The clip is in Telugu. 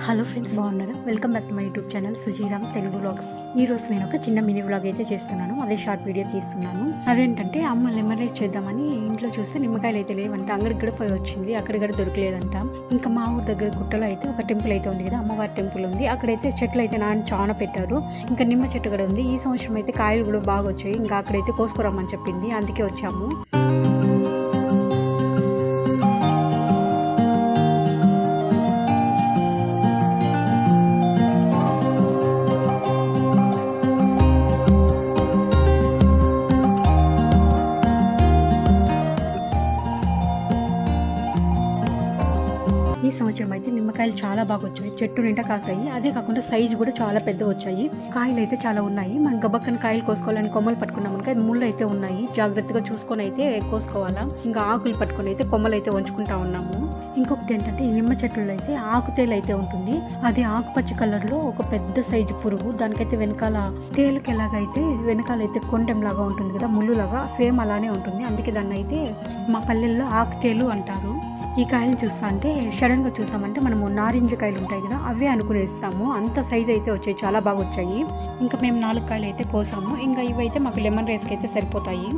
హలో ఫ్రెండ్స్, బాగున్నారా? Welcome back to my YouTube channel Sujiram Telugu vlogs. ఈ రోజు నేను ఒక చిన్న మినీ వ్లాగ్ అయితే చేస్తున్నాను. అదే షార్ట్ వీడియో తీస్తున్నాను. అదేంటంటే అమ్మ లెమన్ రైస్ చేద్దామని ఇంట్లో చూస్తే నిమ్మకాయలు అయితే లేవంట. అంగడికి కూడా పోయి వచ్చింది, అక్కడ దొరకలేదంట. ఇంకా మా ఊరు దగ్గర గుట్టలో అయితే ఒక టెంపుల్ అయితే ఉంది కదా, అమ్మవారి టెంపుల్ ఉంది. అక్కడైతే చెట్లు అయితే నాన్న చాలా పెట్టారు. ఇంకా నిమ్మ చెట్టు కూడా ఉంది. ఈ సంవత్సరం అయితే కాయలు కూడా బాగా వచ్చాయి. ఇంకా అక్కడైతే కోసుకురమ్మని చెప్పింది, అందుకే వచ్చాము. ఈ సంవత్సరం అయితే నిమ్మకాయలు చాలా బాగా వచ్చాయి. చెట్టు నిండా కాసాయి. అదే కాకుండా సైజు కూడా చాలా పెద్ద వచ్చాయి. కాయలు అయితే చాలా ఉన్నాయి. మనం గబక్కన కాయలు కోసుకోవాలని కొమ్మలు పట్టుకున్నాం అనుకో, ముళ్ళు అయితే ఉన్నాయి. జాగ్రత్తగా చూసుకొని అయితే కోసుకోవాలా. ఇంకా ఆకులు పట్టుకొని అయితే కొమ్మలు అయితే ఉంచుకుంటా ఉన్నాము. ఇంకొకటి ఏంటంటే ఈ నిమ్మ చెట్లలో అయితే ఆకుతేలు అయితే ఉంటుంది. అది ఆకుపచ్చ కలర్ లో ఒక పెద్ద సైజు పురుగు. దానికైతే వెనకాల తేలుకి ఎలాగైతే వెనకాల అయితే కొండెం లాగా ఉంటుంది కదా, ముళ్ళు లాగా సేమ్ అలానే ఉంటుంది. అందుకే దాన్ని అయితే మా పల్లెల్లో ఆకుతేలు అంటారు. ఈ కాయలు చూస్తా అంటే సడన్ గా చూసామంటే మనము నారింజ కాయలు ఉంటాయి కదా, అవే అనుకునేస్తాము. అంత సైజ్ అయితే వచ్చాయి, చాలా బాగా వచ్చాయి. ఇంకా మేము 4 కాయలు అయితే కోసాము. ఇంకా ఇవైతే మాకు లెమన్ రైస్కి అయితే సరిపోతాయి.